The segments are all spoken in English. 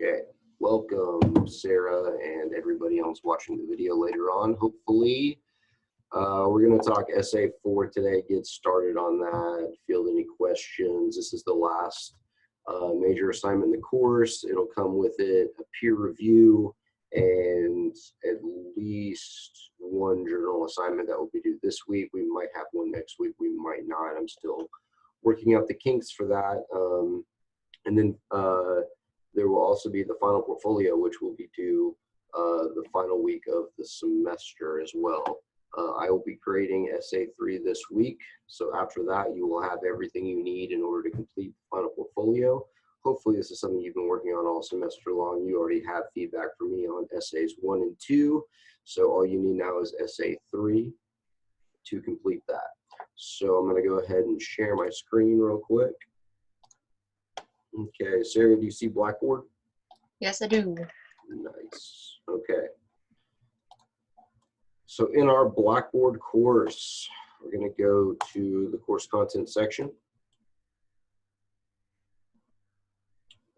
Okay, welcome Sarah and everybody else watching the video later on. Hopefully, we're going to talk essay 4 today, get started on that, field any questions. This is the last major assignment in the course. It'll come with it a peer review and at least one journal assignment that will be due this week. We might have one next week, we might not. I'm still working out the kinks for that. And then there will also be the final portfolio, which will be due the final week of the semester as well. I will be creating essay 3 this week. So after that, you will have everything you need in order to complete the final portfolio. Hopefully this is something you've been working on all semester long. You already have feedback from me on essays 1 and 2. So all you need now is essay 3 to complete that. So I'm going to go ahead and share my screen real quick. Okay, Sarah, do you see Blackboard? Yes, I do. Nice. Okay. So in our Blackboard course, we're going to go to the course content section.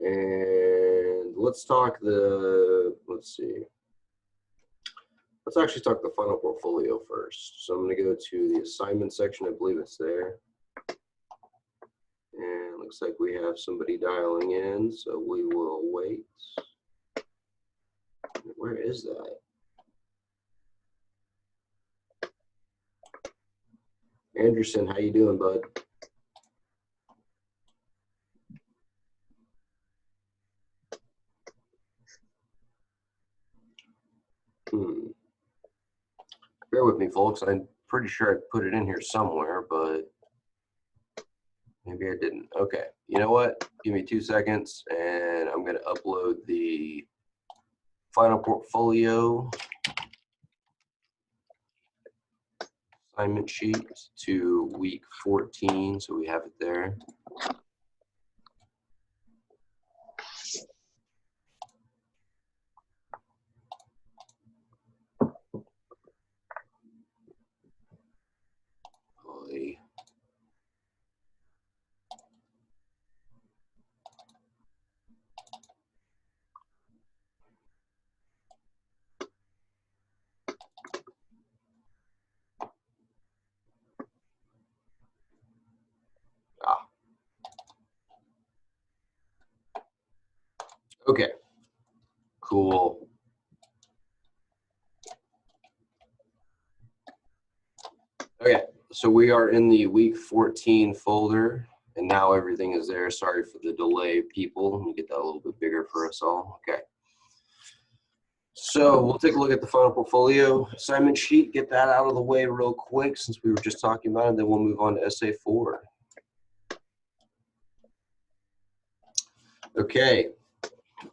And let's talk let's actually talk the final portfolio first. So I'm going to go to the assignment section. I believe it's there. And looks like we have somebody dialing in, so we will wait. Where is that? Anderson, how you doing, bud? Bear with me, folks. I'm pretty sure I put it in here somewhere, but maybe I didn't. Okay, you know what? Give me 2 seconds, and I'm going to upload the final portfolio assignment sheet to week 14, so we have it there. Okay, cool. Okay, so we are in the week 14 folder, and now everything is there. Sorry for the delay, people. Let me get that a little bit bigger for us all. Okay. So we'll take a look at the final portfolio assignment sheet, get that out of the way real quick since we were just talking about it, then we'll move on to essay 4. Okay,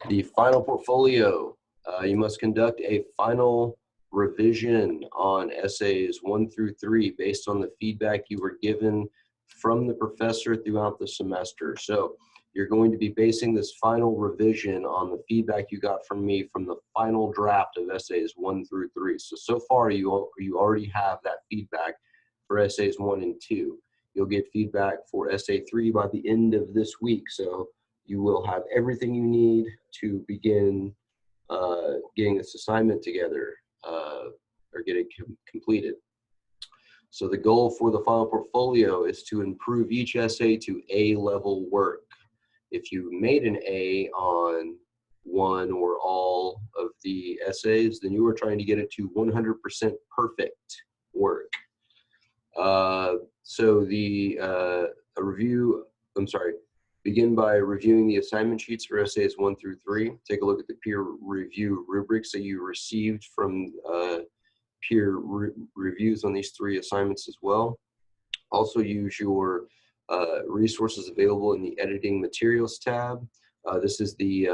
the final portfolio. You must conduct a final revision on essays 1 through 3 based on the feedback you were given from the professor throughout the semester. So you're going to be basing this final revision on the feedback you got from me from the final draft of essays 1 through 3. So far you already have that feedback for essays 1 and 2. You'll get feedback for essay 3 by the end of this week. So you will have everything you need to begin getting this assignment together or get it completed. So the goal for the final portfolio is to improve each essay to A-level work. If you made an A on one or all of the essays, then you are trying to get it to 100% perfect work. So begin by reviewing the assignment sheets for essays 1 through 3. Take a look at the peer review rubrics that you received from peer reviews on these 3 assignments as well. Also use your resources available in the editing materials tab. This is the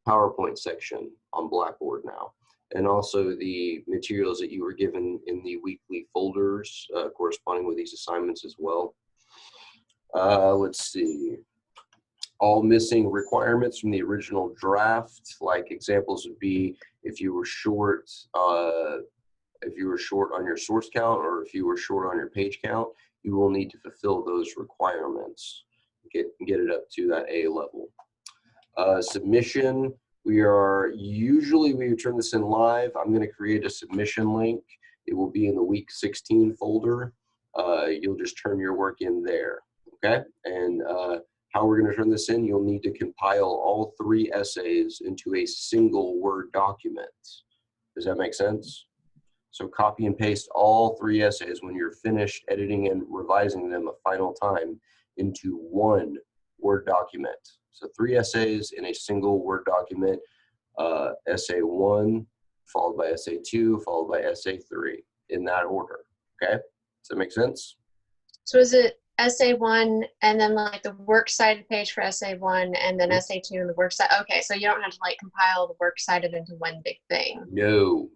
PowerPoint section on Blackboard now. And also the materials that you were given in the weekly folders corresponding with these assignments as well. Let's see. All missing requirements from the original draft, like examples would be if you were short on your source count or if you were short on your page count, you will need to fulfill those requirements, get it up to that A level. Submission, we turn this in live. I'm going to create a submission link. It will be in the week 16 folder. You'll just turn your work in there, okay? And how we're going to turn this in, you'll need to compile all 3 essays into a single Word document. Does that make sense? So copy and paste all 3 essays when you're finished editing and revising them a final time into one Word document. So 3 essays in a single Word document, essay 1, followed by essay 2, followed by essay 3, in that order, okay? Does that make sense? So is it essay 1 and then like the works cited page for essay 1 and then essay 2 and the works cited? Okay, so you don't have to like compile the works cited into one big thing. No,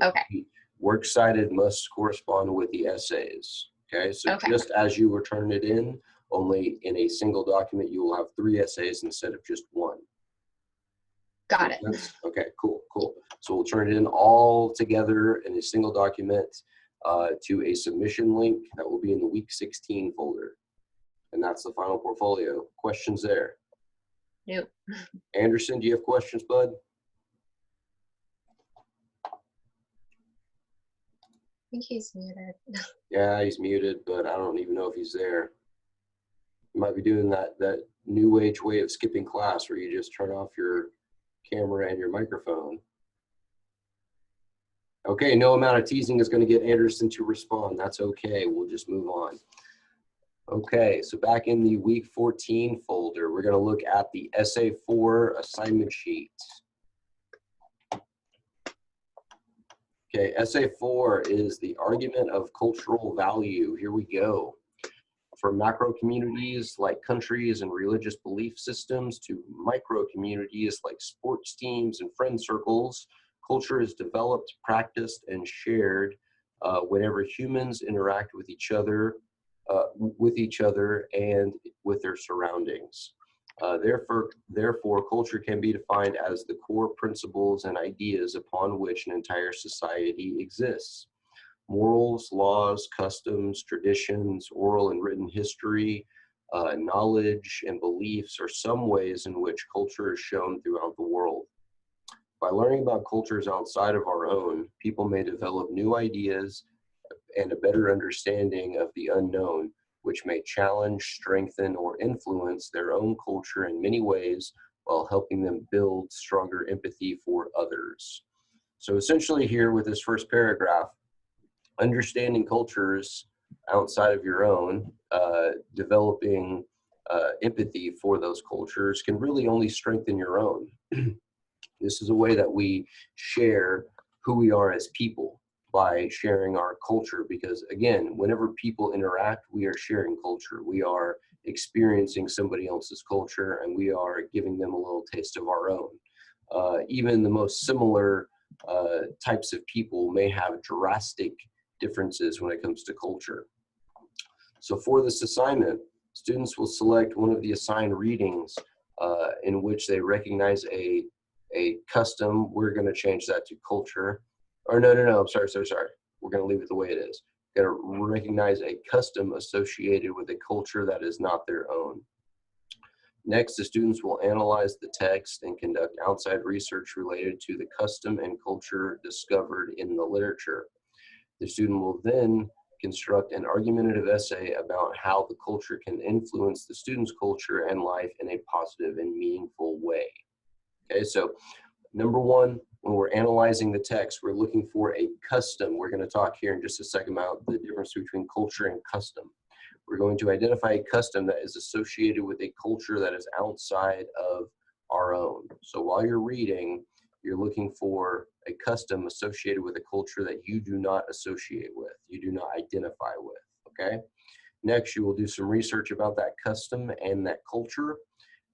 Okay. The works cited must correspond with the essays, okay? So just as you were turning it in, only in a single document, you will have 3 essays instead of just 1. Got it. Okay, cool. So we'll turn it in all together in a single document to a submission link that will be in the week 16 folder. And that's the final portfolio. Questions there? Nope. Anderson, do you have questions, bud? I think he's muted. Yeah, he's muted, but I don't even know if he's there. You might be doing that new age way of skipping class where you just turn off your camera and your microphone. Okay, no amount of teasing is going to get Anderson to respond. That's okay. We'll just move on. Okay, so back in the week 14 folder, we're going to look at the essay 4 assignment sheet. Okay, essay 4 is the argument of cultural value. Here we go. From macro communities like countries and religious belief systems to micro communities like sports teams and friend circles, culture is developed, practiced, and shared whenever humans interact with each other and with their surroundings. Therefore, culture can be defined as the core principles and ideas upon which an entire society exists. Morals, laws, customs, traditions, oral and written history, knowledge, and beliefs are some ways in which culture is shown throughout the world. By learning about cultures outside of our own, people may develop new ideas and a better understanding of the unknown, which may challenge, strengthen, or influence their own culture in many ways while helping them build stronger empathy for others. So essentially here with this first paragraph, understanding cultures outside of your own, developing empathy for those cultures can really only strengthen your own. This is a way that we share who we are as people by sharing our culture, because again, whenever people interact, we are sharing culture. We are experiencing somebody else's culture and we are giving them a little taste of our own. Even the most similar types of people may have drastic differences when it comes to culture. So for this assignment, students will select one of the assigned readings in which they recognize a custom. We're going to change that to culture. Or no, I'm sorry. We're going to leave it the way it is. Going to recognize a custom associated with a culture that is not their own. Next, the students will analyze the text and conduct outside research related to the custom and culture discovered in the literature. The student will then construct an argumentative essay about how the culture can influence the student's culture and life in a positive and meaningful way. Okay, so number one, when we're analyzing the text, we're looking for a custom. We're going to talk here in just a second about the difference between culture and custom. We're going to identify a custom that is associated with a culture that is outside of our own. So while you're reading, you're looking for a custom associated with a culture that you do not associate with, you do not identify with, okay? Next, you will do some research about that custom and that culture,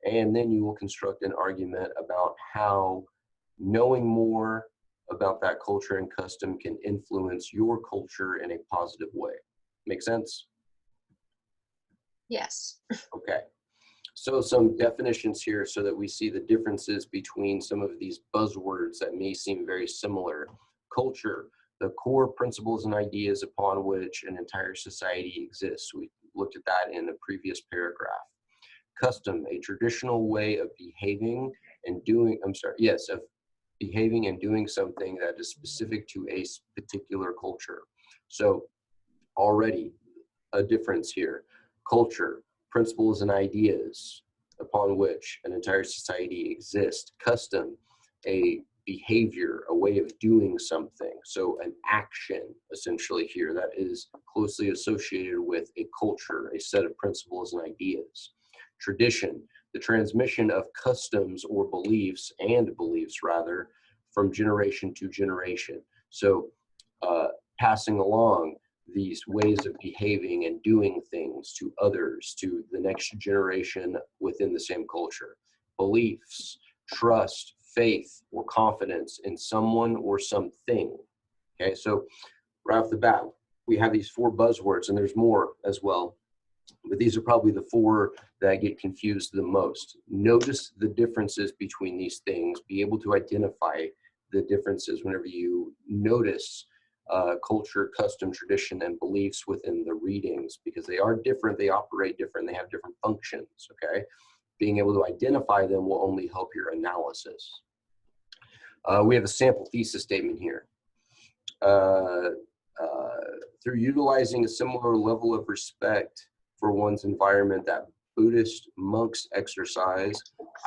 and then you will construct an argument about how knowing more about that culture and custom can influence your culture in a positive way. Make sense? Yes. Okay. So some definitions here so that we see the differences between some of these buzzwords that may seem very similar. Culture, the core principles and ideas upon which an entire society exists. We looked at that in the previous paragraph. Custom, a traditional way of behaving and doing, of behaving and doing something that is specific to a particular culture. So already a difference here. Culture, principles and ideas upon which an entire society exists. Custom, a behavior, a way of doing something. So an action essentially here that is closely associated with a culture, a set of principles and ideas. Tradition, the transmission of customs or beliefs, rather, from generation to generation. So passing along these ways of behaving and doing things to others, to the next generation within the same culture. Beliefs, trust, faith, or confidence in someone or something. Okay, so right off the bat, we have these 4 buzzwords, and there's more as well, but these are probably the 4 that get confused the most. Notice the differences between these things. Be able to identify the differences whenever you notice culture, custom, tradition, and beliefs within the readings, because they are different, they operate different, they have different functions, okay? Being able to identify them will only help your analysis. We have a sample thesis statement here. Through utilizing a similar level of respect for one's environment that Buddhist monks exercise,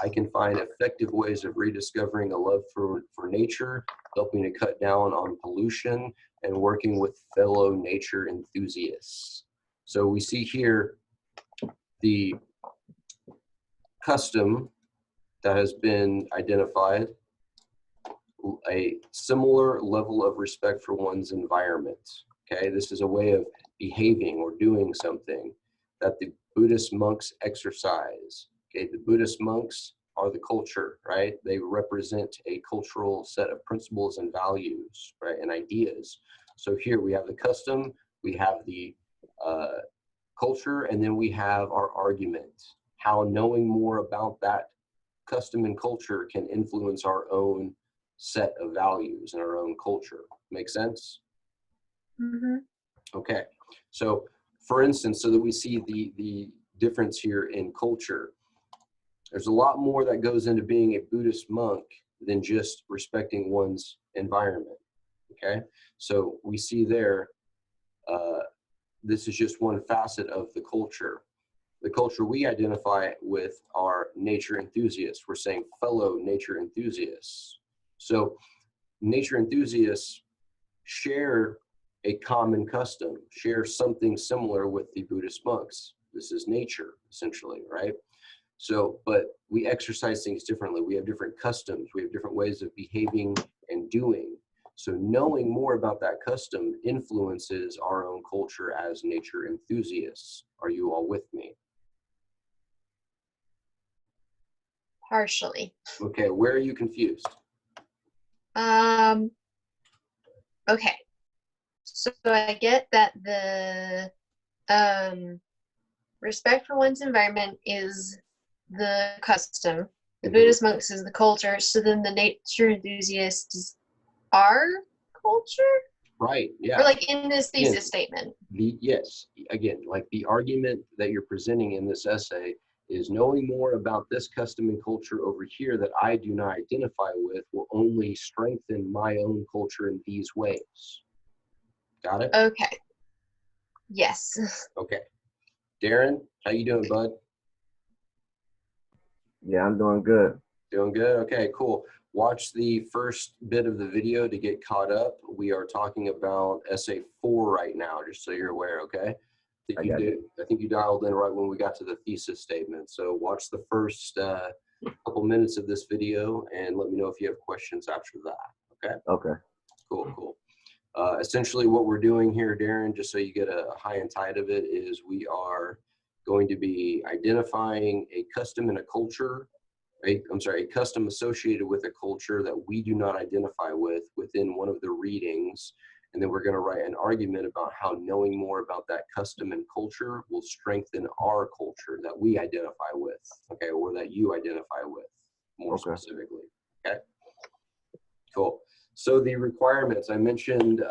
I can find effective ways of rediscovering a love for nature, helping to cut down on pollution, and working with fellow nature enthusiasts. So we see here the custom that has been identified, a similar level of respect for one's environment. Okay, this is a way of behaving or doing something that the Buddhist monks exercise. Okay, the Buddhist monks are the culture, right? They represent a cultural set of principles and values, right, and ideas. So here we have the custom, we have the culture, and then we have our argument. How knowing more about that custom and culture can influence our own set of values and our own culture. Make sense? Mm-hmm. Okay, so for instance, so that we see the difference here in culture, there's a lot more that goes into being a Buddhist monk than just respecting one's environment, okay? So we see there, this is just one facet of the culture. The culture we identify with are nature enthusiasts. We're saying fellow nature enthusiasts. So nature enthusiasts share a common custom, share something similar with the Buddhist monks. This is nature, essentially, right? So, but we exercise things differently. We have different customs. We have different ways of behaving and doing. So knowing more about that custom influences our own culture as nature enthusiasts. Are you all with me? Partially. Okay, where are you confused? Okay. So I get that the respect for one's environment is the custom. The Buddhist monks is the culture. So then the nature enthusiasts are culture? Right, yeah. Or like in this thesis statement. Yes, again, like the argument that you're presenting in this essay is knowing more about this custom and culture over here that I do not identify with will only strengthen my own culture in these ways. Got it? Okay. Yes. Okay. Darren, how you doing, bud? Yeah, I'm doing good. Doing good? Okay, cool. Watch the first bit of the video to get caught up. We are talking about essay 4 right now, just so you're aware, okay? I think you dialed in right when we got to the thesis statement. So watch the first couple minutes of this video and let me know if you have questions after that, okay? Okay. Cool, cool. Essentially what we're doing here, Darren, just so you get a high and tight of it, is we are going to be identifying a custom and a culture, a custom associated with a culture that we do not identify with within one of the readings. And then we're going to write an argument about how knowing more about that custom and culture will strengthen our culture that we identify with, okay, or that you identify with more specifically, okay? Cool. So the requirements, I mentioned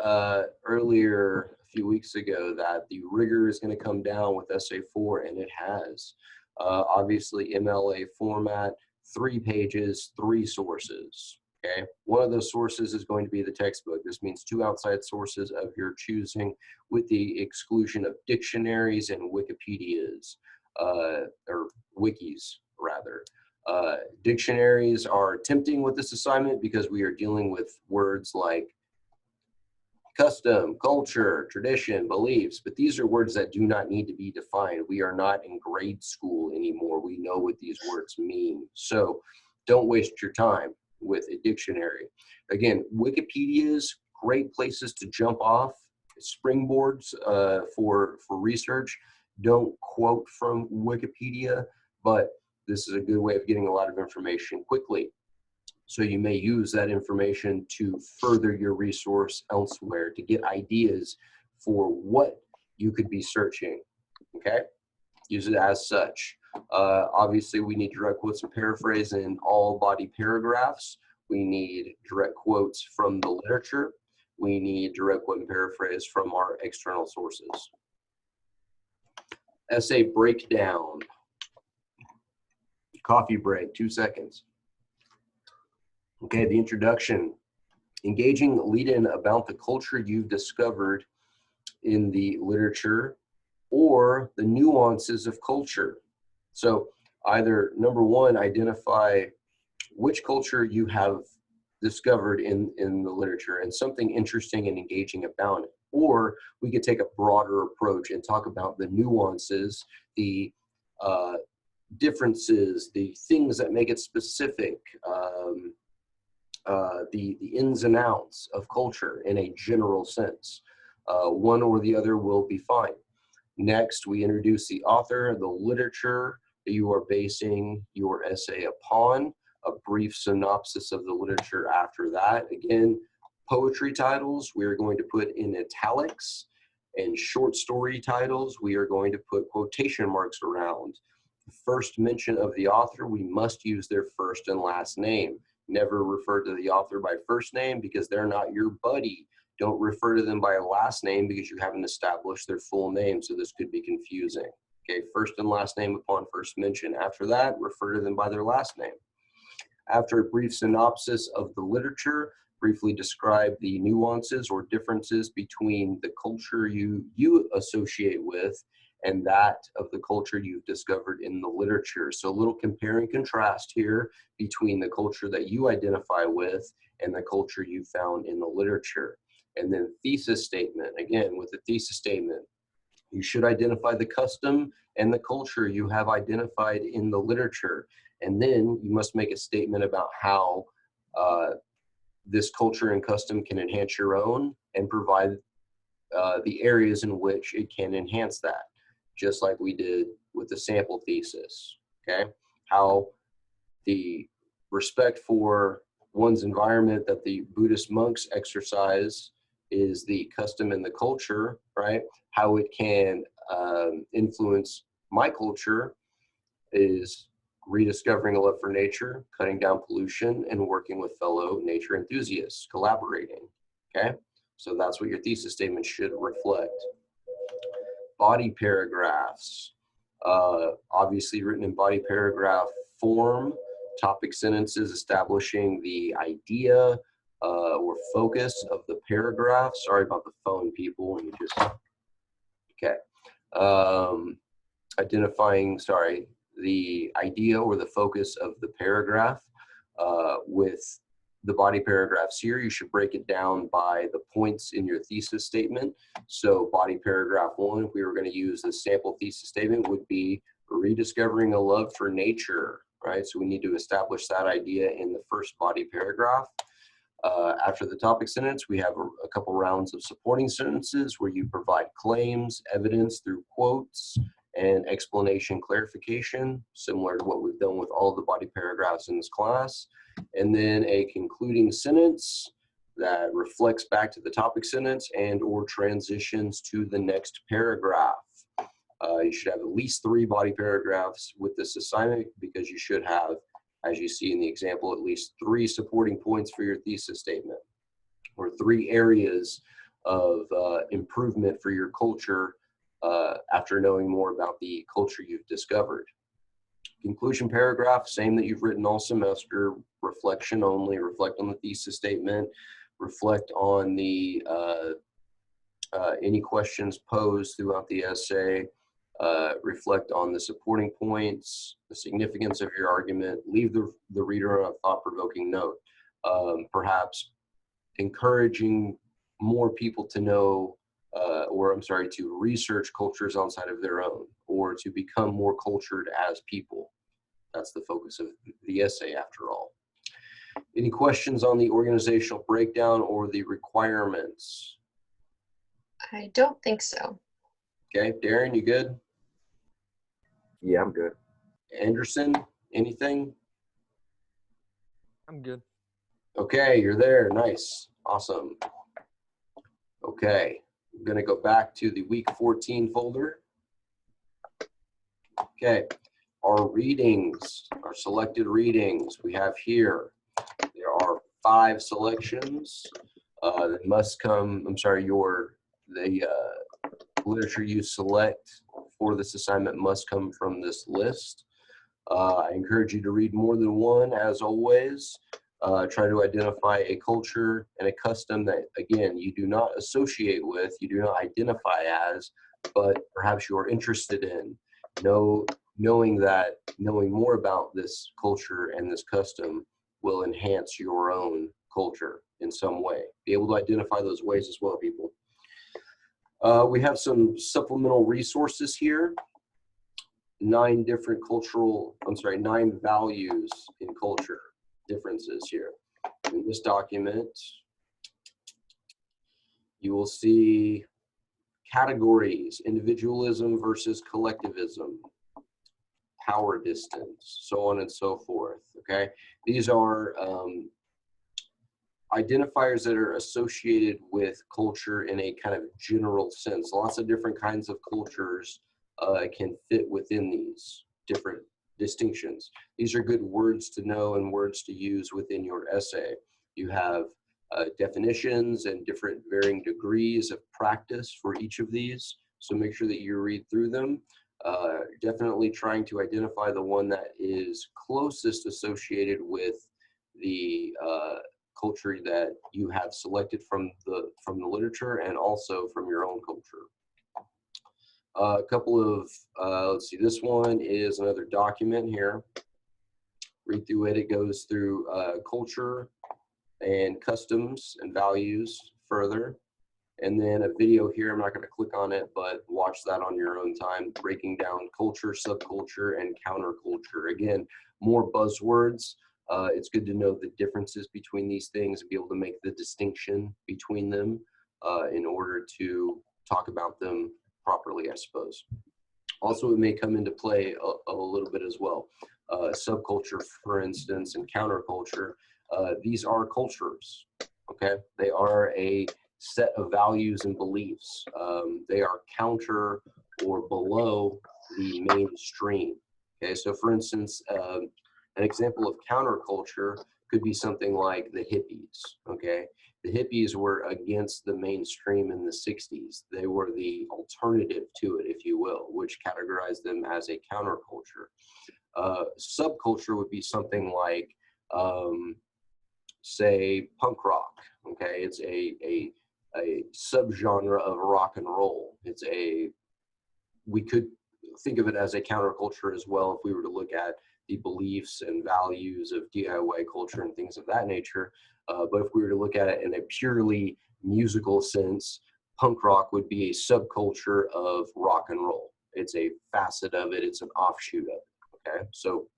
earlier a few weeks ago that the rigor is going to come down with essay 4, and it has. Obviously, MLA format, 3 pages, 3 sources. Okay, one of those sources is going to be the textbook. This means 2 outside sources of your choosing, with the exclusion of dictionaries and Wikipedias, or wikis rather. Dictionaries are tempting with this assignment because we are dealing with words like custom, culture, tradition, beliefs, but these are words that do not need to be defined. We are not in grade school anymore. We know what these words mean. So don't waste your time with a dictionary. Again, Wikipedias, great places to jump off, springboards for research. Don't quote from Wikipedia, but this is a good way of getting a lot of information quickly. So you may use that information to further your resource elsewhere, to get ideas for what you could be searching, okay? Use it as such. Obviously, we need direct quotes and paraphrase in all body paragraphs. We need direct quotes from the literature. We need direct quote and paraphrase from our external sources. Essay breakdown. Coffee break, 2 seconds. Okay, the introduction. Engaging lead-in about the culture you've discovered in the literature or the nuances of culture. So either, number 1, identify which culture you have discovered in the literature and something interesting and engaging about it. Or we could take a broader approach and talk about the nuances, the differences, the things that make it specific, the ins and outs of culture in a general sense. One or the other will be fine. Next, we introduce the author, the literature that you are basing your essay upon, a brief synopsis of the literature after that. Again, poetry titles, we are going to put in italics, and short story titles, we are going to put quotation marks around. First mention of the author, we must use their first and last name. Never refer to the author by first name because they're not your buddy. Don't refer to them by a last name because you haven't established their full name, so this could be confusing. Okay, first and last name upon first mention. After that, refer to them by their last name. After a brief synopsis of the literature, briefly describe the nuances or differences between the culture you associate with and that of the culture you've discovered in the literature. So a little compare and contrast here between the culture that you identify with and the culture you found in the literature. And then thesis statement. Again, with the thesis statement, you should identify the custom and the culture you have identified in the literature. And then you must make a statement about how this culture and custom can enhance your own and provide the areas in which it can enhance that, just like we did with the sample thesis, okay? How the respect for one's environment that the Buddhist monks exercise is the custom and the culture, right? How it can influence my culture is rediscovering a love for nature, cutting down pollution, and working with fellow nature enthusiasts, collaborating, okay? So that's what your thesis statement should reflect. Body paragraphs, obviously written in body paragraph form, topic sentences establishing the idea or focus of the paragraph. Sorry about the phone, people. Let me just, okay. Identifying, the idea or the focus of the paragraph. With the body paragraphs here, you should break it down by the points in your thesis statement. So body paragraph 1, if we were going to use the sample thesis statement, would be rediscovering a love for nature, right? So we need to establish that idea in the first body paragraph. After the topic sentence, we have a couple rounds of supporting sentences where you provide claims, evidence through quotes, and explanation clarification, similar to what we've done with all the body paragraphs in this class. And then a concluding sentence that reflects back to the topic sentence and or transitions to the next paragraph. You should have at least 3 body paragraphs with this assignment because you should have, as you see in the example, at least 3 supporting points for your thesis statement, or 3 areas of improvement for your culture after knowing more about the culture you've discovered. Conclusion paragraph, same that you've written all semester, reflection only, reflect on the thesis statement, reflect on the any questions posed throughout the essay, reflect on the supporting points, the significance of your argument, leave the reader on a thought-provoking note, perhaps encouraging more people to know, to research cultures outside of their own, or to become more cultured as people. That's the focus of the essay, after all. Any questions on the organizational breakdown or the requirements? I don't think so. Okay, Darren, you good? Yeah, I'm good. Anderson, anything? I'm good. Okay, you're there. Nice. Awesome. Okay, I'm going to go back to the week 14 folder. Okay, our readings, our selected readings we have here. There are 5 selections that must come, the literature you select for this assignment must come from this list. I encourage you to read more than one, as always. Try to identify a culture and a custom that, again, you do not associate with, you do not identify as, but perhaps you are interested in. Knowing more about this culture and this custom will enhance your own culture in some way. Be able to identify those ways as well, people. We have some supplemental resources here. 9 values in culture differences here. In this document, you will see categories: individualism versus collectivism, power distance, so on and so forth. Okay, these are identifiers that are associated with culture in a kind of general sense. Lots of different kinds of cultures can fit within these different distinctions. These are good words to know and words to use within your essay. You have definitions and different varying degrees of practice for each of these, so make sure that you read through them. Definitely trying to identify the one that is closest associated with the culture that you have selected from the literature and also from your own culture. A couple of, let's see, this one is another document here. Read through it. It goes through culture and customs and values further. And then a video here, I'm not going to click on it, but watch that on your own time, breaking down culture, subculture, and counterculture. Again, more buzzwords. It's good to know the differences between these things and be able to make the distinction between them in order to talk about them properly, I suppose. Also, it may come into play a little bit as well. Subculture, for instance, and counterculture, these are cultures, okay? They are a set of values and beliefs. They are counter or below the mainstream, okay? So for instance, an example of counterculture could be something like the hippies, okay? The hippies were against the mainstream in the 60s. They were the alternative to it, if you will, which categorized them as a counterculture. Subculture would be something like, say, punk rock, okay? It's a subgenre of rock and roll. We could think of it as a counterculture as well if we were to look at the beliefs and values of DIY culture and things of that nature. But if we were to look at it in a purely musical sense, punk rock would be a subculture of rock and roll. It's a facet of it. It's an offshoot of it, okay? So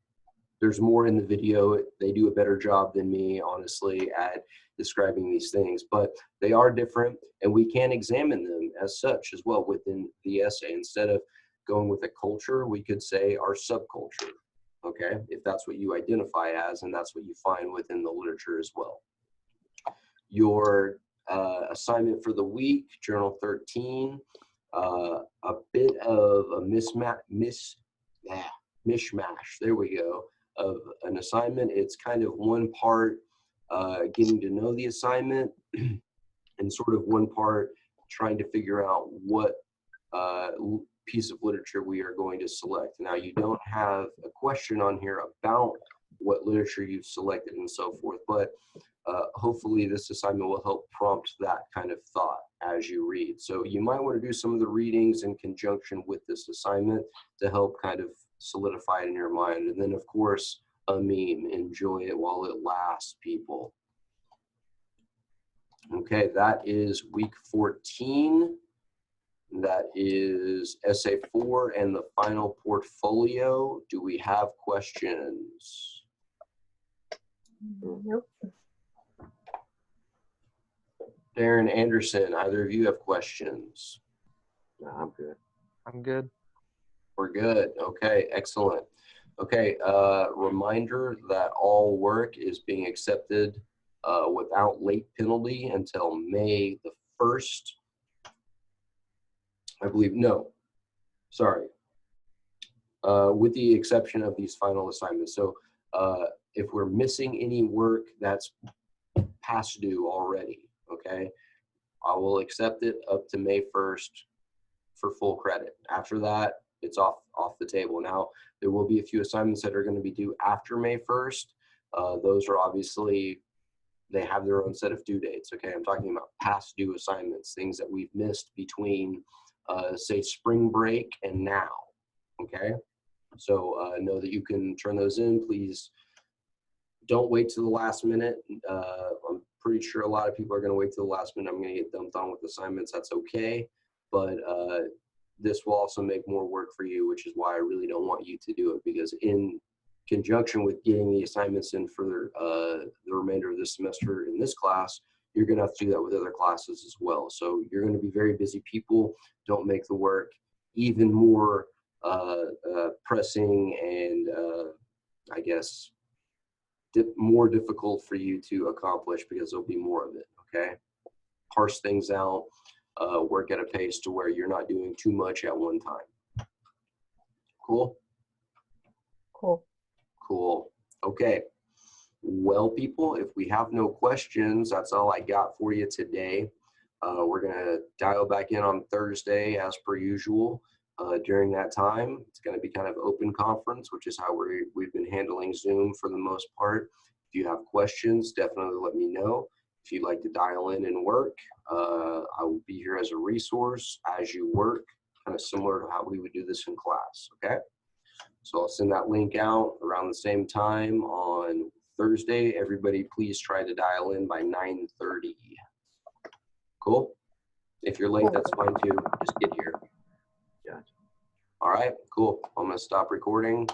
there's more in the video. They do a better job than me, honestly, at describing these things, but they are different, and we can examine them as such as well within the essay. Instead of going with a culture, we could say our subculture, okay, if that's what you identify as, and that's what you find within the literature as well. Your assignment for the week, Journal 13, a bit of a mishmash, there we go, of an assignment. It's kind of one part getting to know the assignment and sort of one part trying to figure out what piece of literature we are going to select. Now, you don't have a question on here about what literature you've selected and so forth, but hopefully this assignment will help prompt that kind of thought as you read. So you might want to do some of the readings in conjunction with this assignment to help kind of solidify it in your mind. And then, of course, a meme. Enjoy it while it lasts, people. Okay, that is week 14. That is Essay 4 and the final portfolio. Do we have questions? Nope. Darren Anderson, either of you have questions? No, I'm good. I'm good. We're good. Okay, excellent. Okay, reminder that all work is being accepted without late penalty until May the 1st. I believe, no, sorry. With the exception of these final assignments. So if we're missing any work that's past due already, okay, I will accept it up to May 1st for full credit. After that, it's off the table. Now, there will be a few assignments that are going to be due after May 1st. Those are obviously, they have their own set of due dates, okay? I'm talking about past due assignments, things that we've missed between, say, spring break and now, okay? So know that you can turn those in. Please don't wait till the last minute. I'm pretty sure a lot of people are going to wait till the last minute. I'm going to get dumped on with assignments. That's okay. But this will also make more work for you, which is why I really don't want you to do it, because in conjunction with getting the assignments in for the remainder of this semester in this class, you're going to have to do that with other classes as well. So you're going to be very busy people. Don't make the work even more pressing and I guess more difficult for you to accomplish, because there'll be more of it, okay? Parse things out, work at a pace to where you're not doing too much at one time. Cool? Cool. Cool. Okay. Well, people, if we have no questions, that's all I got for you today. We're going to dial back in on Thursday as per usual. During that time, it's going to be kind of open conference, which is how we've been handling Zoom for the most part. If you have questions, definitely let me know. If you'd like to dial in and work, I will be here as a resource as you work, kind of similar to how we would do this in class, okay? So I'll send that link out around the same time on Thursday. Everybody, please try to dial in by 9:30. Cool? If you're late, that's fine too. Just get here. Gotcha. All right, cool. I'm going to stop recording.